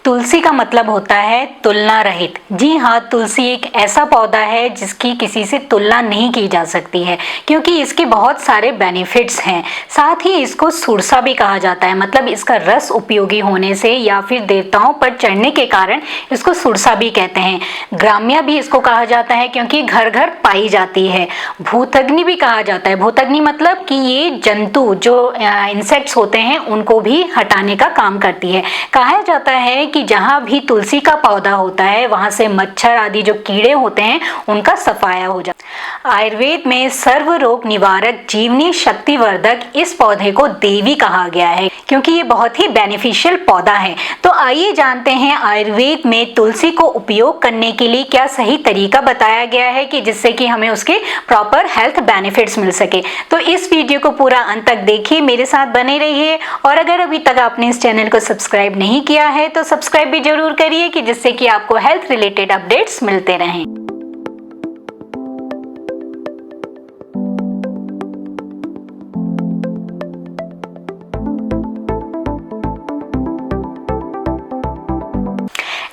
तुलसी का मतलब होता है तुलना रहित। जी हाँ, तुलसी एक ऐसा पौधा है जिसकी किसी से तुलना नहीं की जा सकती है, क्योंकि इसके बहुत सारे बेनिफिट्स हैं। साथ ही इसको सुरसा भी कहा जाता है, मतलब इसका रस उपयोगी होने से या फिर देवताओं पर चढ़ने के कारण इसको सुरसा भी कहते हैं। ग्राम्या भी इसको कहा जाता है क्योंकि घर घर पाई जाती है। भूतग्नि भी कहा जाता है। भूतग्नि मतलब कि ये जंतु जो इंसेक्ट्स होते हैं उनको भी हटाने का काम करती है। कहा जाता है कि जहाँ भी तुलसी का पौधा होता है वहां से मच्छर आदि जो कीड़े होते हैं उनका सफाया हो जाता है। आयुर्वेद में सर्व रोग निवारक, जीवनी शक्तिवर्धक इस पौधे को देवी कहा गया है क्योंकि ये बहुत ही बेनिफिशियल पौधा है। तो आइए जानते हैं आयुर्वेद में तुलसी को उपयोग करने के लिए क्या सही तरीका बताया गया है कि जिससे कि हमें उसके प्रॉपर हेल्थ बेनिफिट्स मिल सके। तो इस वीडियो को पूरा अंत तक देखिए, मेरे साथ बने रहिए। और अगर अभी तक आपने इस चैनल को सब्सक्राइब नहीं किया है तो सब्सक्राइब भी जरूर करिए कि जिससे कि आपको हेल्थ रिलेटेड अपडेट्स मिलते रहें।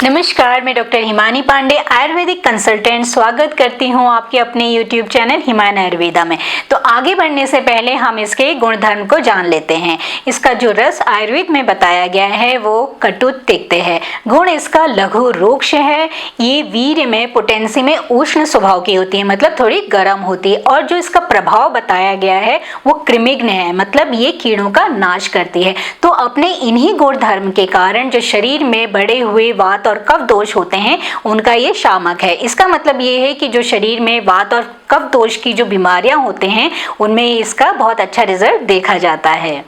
नमस्कार, मैं डॉक्टर हिमानी पांडे, आयुर्वेदिक कंसल्टेंट, स्वागत करती हूं आपके अपने YouTube चैनल हिमायन आयुर्वेदा में। तो आगे बढ़ने से पहले हम इसके गुणधर्म को जान लेते हैं। इसका जो रस आयुर्वेद में बताया गया है वो कटु तिक्त है। गुण इसका लघु रूक्ष है। ये वीर्य में, पोटेंसी में उष्ण स्वभाव की होती है, मतलब थोड़ी गर्म होती है। और जो इसका प्रभाव बताया गया है वो कृमिघ्न है, मतलब ये कीड़ों का नाश करती है। तो अपने इन्हीं गुणधर्म के कारण जो शरीर में बढ़े हुए वात और कफ दोष होते हैं उनका ये शामक है। इसका मतलब ये है कि जो शरीर में वात और कफ दोष की जो बीमारियां होते हैं उनमें इसका बहुत अच्छा रिजल्ट देखा जाता है।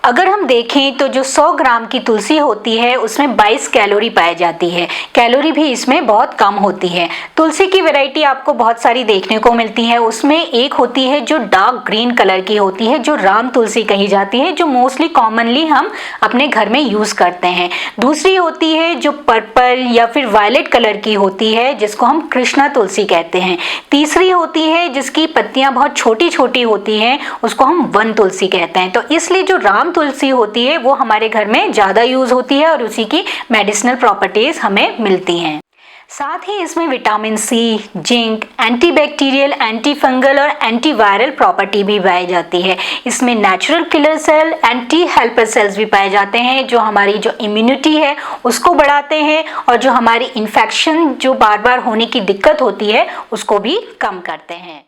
अगर हम देखें तो जो 100 ग्राम की तुलसी होती है उसमें 22 कैलोरी पाई जाती है। कैलोरी भी इसमें बहुत कम होती है। तुलसी की वैरायटी आपको बहुत सारी देखने को मिलती है। उसमें एक होती है जो डार्क ग्रीन कलर की होती है, जो राम तुलसी कही जाती है, जो मोस्टली कॉमनली हम अपने घर में यूज करते हैं। दूसरी होती है जो पर्पल या फिर वायलेट कलर की होती है, जिसको हम कृष्णा तुलसी कहते हैं। तीसरी होती है जिसकी पत्तियां बहुत छोटी छोटी होती हैं, उसको हम वन तुलसी कहते हैं। तो इसलिए जो राम तुलसी होती है वो हमारे घर में ज्यादा यूज होती है और उसी की मेडिसिनल प्रॉपर्टीज हमें मिलती हैं। साथ ही इसमें vitamin C, zinc, antibacterial, anti fungal और एंटीवायरल प्रॉपर्टी भी पाई जाती है। इसमें natural killer cell, anti helper cells भी पाए जाते हैं जो हमारी जो इम्यूनिटी है उसको बढ़ाते हैं और जो हमारी इन्फेक्शन जो बार बार होने की दिक्कत होती है उसको भी कम करते हैं।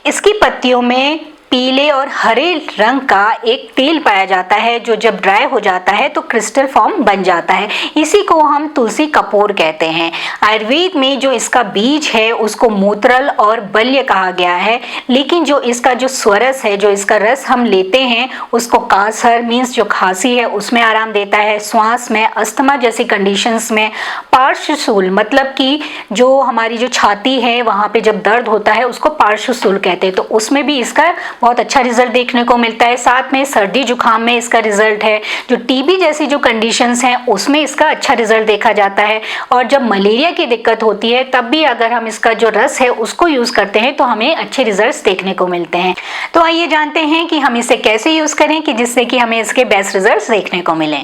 इसकी पत्तियों में पीले और हरे रंग का एक तेल पाया जाता है जो जब ड्राई हो जाता है तो क्रिस्टल फॉर्म बन जाता है। इसी को हम तुलसी कपूर कहते हैं। आयुर्वेद में जो इसका बीज है उसको मूत्रल और बल्य कहा गया है, लेकिन जो इसका जो स्वरस है, जो इसका रस हम लेते हैं उसको कासर मीन्स जो खांसी है उसमें आराम देता है। श्वास में, अस्थमा जैसी कंडीशंस में, पार्श्वशूल मतलब कि जो हमारी जो छाती है वहां पे जब दर्द होता है उसको पार्श्वशूल कहते हैं, तो उसमें भी इसका बहुत अच्छा रिजल्ट देखने को मिलता है। साथ में सर्दी जुकाम में इसका रिजल्ट है। जो टीबी जैसी जो कंडीशंस हैं उसमें इसका अच्छा रिजल्ट देखा जाता है। और जब मलेरिया की दिक्कत होती है तब भी अगर हम इसका जो रस है उसको यूज करते हैं तो हमें अच्छे रिजल्ट्स देखने को मिलते हैं। तो आइए जानते हैं कि हम इसे कैसे यूज करें कि जिससे कि हमें इसके बेस्ट रिजल्ट्स देखने को मिले।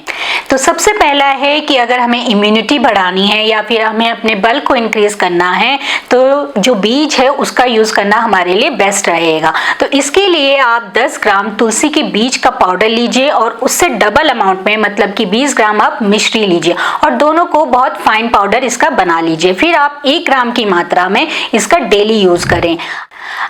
तो सबसे पहला है कि अगर हमें इम्यूनिटी बढ़ानी है या फिर हमें अपने बल को इंक्रीज करना है तो जो बीज है उसका यूज करना हमारे लिए बेस्ट रहेगा। तो इसके लिए आप 10 ग्राम तुलसी के बीज का पाउडर लीजिए और उससे डबल अमाउंट में मतलब कि 20 ग्राम आप मिश्री लीजिए और दोनों को बहुत फाइन पाउडर इसका बना लीजिए। फिर आप 1 ग्राम की मात्रा में इसका डेली यूज करें।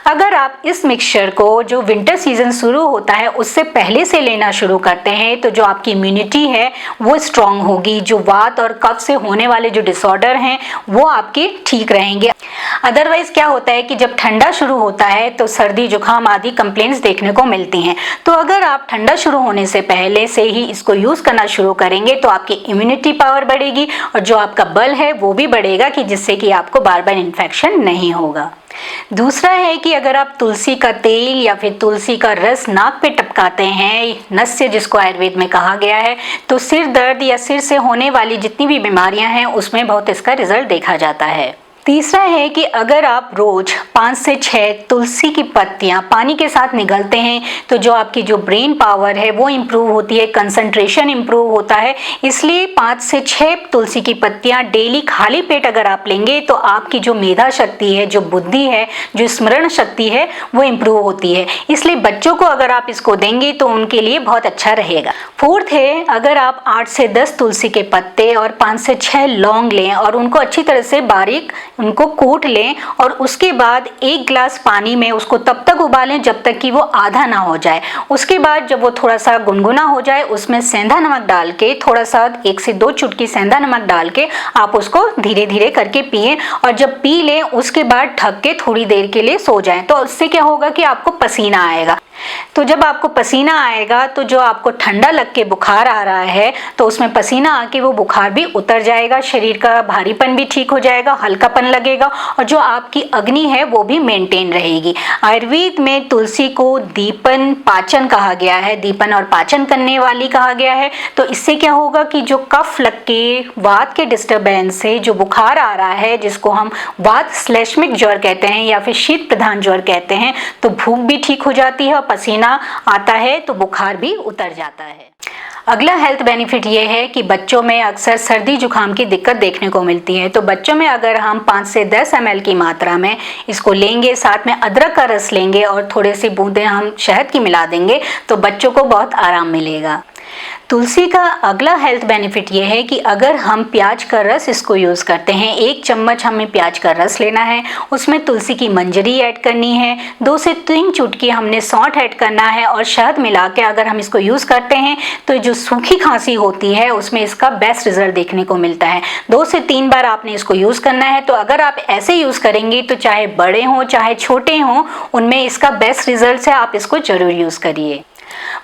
अगर आप इस मिक्सचर को जो विंटर सीजन शुरू होता है उससे पहले से लेना शुरू करते हैं तो जो आपकी इम्यूनिटी है वो स्ट्रांग होगी। जो वात और कफ से होने वाले जो डिसऑर्डर हैं वो आपके ठीक रहेंगे। अदरवाइज क्या होता है कि जब ठंडा शुरू होता है तो सर्दी जुकाम आदि कंप्लेंट्स देखने को मिलती हैं। तो अगर आप ठंडा शुरू होने से पहले से ही इसको यूज करना शुरू करेंगे तो आपकी इम्यूनिटी पावर बढ़ेगी और जो आपका बल है वो भी बढ़ेगा कि जिससे कि आपको बार बार इन्फेक्शन नहीं होगा। दूसरा है कि अगर आप तुलसी का तेल या फिर तुलसी का रस नाक पे टपकाते हैं, नस्य जिसको आयुर्वेद में कहा गया है, तो सिर दर्द या सिर से होने वाली जितनी भी बीमारियां हैं उसमें बहुत इसका रिजल्ट देखा जाता है। तीसरा है कि अगर आप रोज 5 से 6 तुलसी की पत्तियां पानी के साथ निगलते हैं तो जो आपकी जो ब्रेन पावर है वो इम्प्रूव होती है, कंसंट्रेशन इम्प्रूव होता है। इसलिए 5 से 6 तुलसी की पत्तियां डेली खाली पेट अगर आप लेंगे तो आपकी जो मेधा शक्ति है, जो बुद्धि है, जो स्मरण शक्ति है वो इम्प्रूव होती है। इसलिए बच्चों को अगर आप इसको देंगे तो उनके लिए बहुत अच्छा रहेगा। फोर्थ है, अगर आप 8 से 10 तुलसी के पत्ते और 5 से 6 लौंग लें और उनको अच्छी तरह से बारीक उनको कूट लें और उसके बाद 1 गिलास पानी में उसको तब तक उबालें जब तक कि वो आधा ना हो जाए। उसके बाद जब वो थोड़ा सा गुनगुना हो जाए उसमें सेंधा नमक डाल के, थोड़ा सा 1 से 2 चुटकी सेंधा नमक डाल के आप उसको धीरे धीरे करके पिएं और जब पी लें उसके बाद ढक के थोड़ी देर के लिए सो जाएं। तो उससे क्या होगा कि आपको पसीना आएगा। तो जब आपको पसीना आएगा तो जो आपको ठंडा लग के बुखार आ रहा है तो उसमें पसीना आके वो बुखार भी उतर जाएगा, शरीर का भारीपन भी ठीक हो जाएगा, हल्कापन लगेगा और जो आपकी अग्नि है वो भी मेंटेन रहेगी। आयुर्वेद में तुलसी को दीपन पाचन कहा गया है, दीपन और पाचन करने वाली कहा गया है। तो इससे क्या होगा कि जो कफ लग के वात के डिस्टर्बेंस से जो बुखार आ रहा है, जिसको हम वात श्लेष्मिक ज्वर कहते हैं या फिर शीत प्रधान ज्वर कहते हैं, तो भूख भी ठीक हो जाती है, पसीना आता है तो बुखार भी उतर जाता है। अगला हेल्थ बेनिफिट ये है कि बच्चों में अक्सर सर्दी जुकाम की दिक्कत देखने को मिलती है। तो बच्चों में अगर हम 5 से 10 ml की मात्रा में इसको लेंगे, साथ में अदरक का रस लेंगे और थोड़े सी बूंदें हम शहद की मिला देंगे तो बच्चों को बहुत आराम मिलेगा। तुलसी का अगला हेल्थ बेनिफिट ये है कि अगर हम प्याज का रस इसको यूज़ करते हैं, 1 चम्मच हमें प्याज का रस लेना है, उसमें तुलसी की मंजरी ऐड करनी है, 2 से 3 चुटकी हमने सौंठ ऐड करना है और शहद मिला के अगर हम इसको यूज़ करते हैं तो जो सूखी खांसी होती है उसमें इसका बेस्ट रिजल्ट देखने को मिलता है। 2 से 3 बार आपने इसको यूज़ करना है। तो अगर आप ऐसे यूज़ करेंगे तो चाहे बड़े हों चाहे छोटे हों, उनमें इसका बेस्ट रिजल्ट है, आप इसको ज़रूर यूज़ करिए।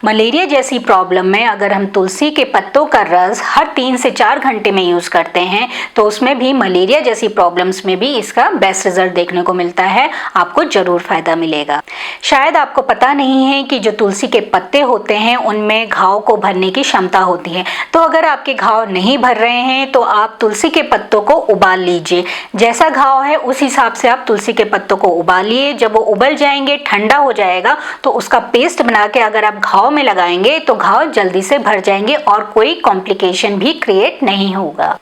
मलेरिया जैसी प्रॉब्लम में अगर हम तुलसी के पत्तों का रस हर 3 से 4 घंटे में यूज़ करते हैं तो उसमें भी मलेरिया जैसी प्रॉब्लम्स में भी इसका बेस्ट रिजल्ट देखने को मिलता है, आपको ज़रूर फ़ायदा मिलेगा। शायद आपको पता नहीं है कि जो तुलसी के पत्ते होते हैं उनमें घाव को भरने की क्षमता होती है। तो अगर आपके घाव नहीं भर रहे हैं तो आप तुलसी के पत्तों को उबाल लीजिए। जैसा घाव है उस हिसाब से आप तुलसी के पत्तों को उबालिए। जब वो उबल जाएंगे, ठंडा हो जाएगा, तो उसका पेस्ट बना के अगर आप घाव में लगाएंगे तो घाव जल्दी से भर जाएंगे और कोई कॉम्प्लिकेशन भी क्रिएट नहीं होगा।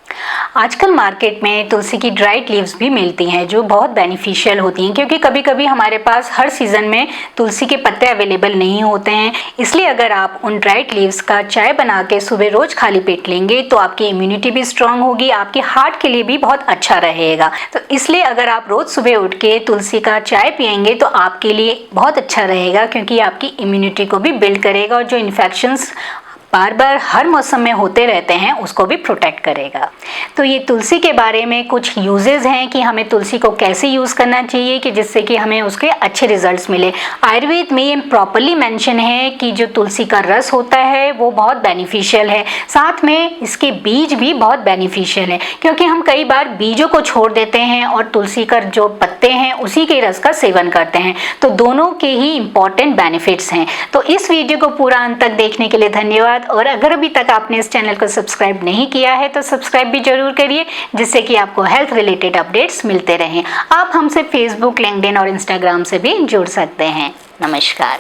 आजकल मार्केट में तुलसी की ड्राइड लीव्स भी मिलती हैं जो बहुत बेनिफिशियल होती हैं, क्योंकि कभी कभी हमारे पास हर सीज़न में तुलसी के पत्ते अवेलेबल नहीं होते हैं। इसलिए अगर आप उन ड्राइड लीव्स का चाय बना के सुबह रोज खाली पेट लेंगे तो आपकी इम्यूनिटी भी स्ट्रांग होगी, आपके हार्ट के लिए भी बहुत अच्छा रहेगा। तो इसलिए अगर आप रोज सुबह उठ के तुलसी का चाय पियेंगे तो आपके लिए बहुत अच्छा रहेगा, क्योंकि आपकी इम्यूनिटी को भी बिल्ड करेगा और जो इन्फेक्शंस बार बार हर मौसम में होते रहते हैं उसको भी प्रोटेक्ट करेगा। तो ये तुलसी के बारे में कुछ यूजेस हैं कि हमें तुलसी को कैसे यूज़ करना चाहिए कि जिससे कि हमें उसके अच्छे रिजल्ट्स मिले। आयुर्वेद में ये प्रॉपरली मेंशन है कि जो तुलसी का रस होता है वो बहुत बेनिफिशियल है, साथ में इसके बीज भी बहुत बेनिफिशियल है, क्योंकि हम कई बार बीजों को छोड़ देते हैं और तुलसी का जो पत्ते हैं उसी के रस का सेवन करते हैं। तो दोनों के ही इम्पॉर्टेंट बेनिफिट्स हैं। तो इस वीडियो को पूरा अंत तक देखने के लिए धन्यवाद। और अगर अभी तक आपने इस चैनल को सब्सक्राइब नहीं किया है तो सब्सक्राइब भी जरूर करिए, जिससे कि आपको हेल्थ रिलेटेड अपडेट्स मिलते रहें। आप हमसे फेसबुक, लिंक्डइन और इंस्टाग्राम से भी जुड़ सकते हैं। नमस्कार।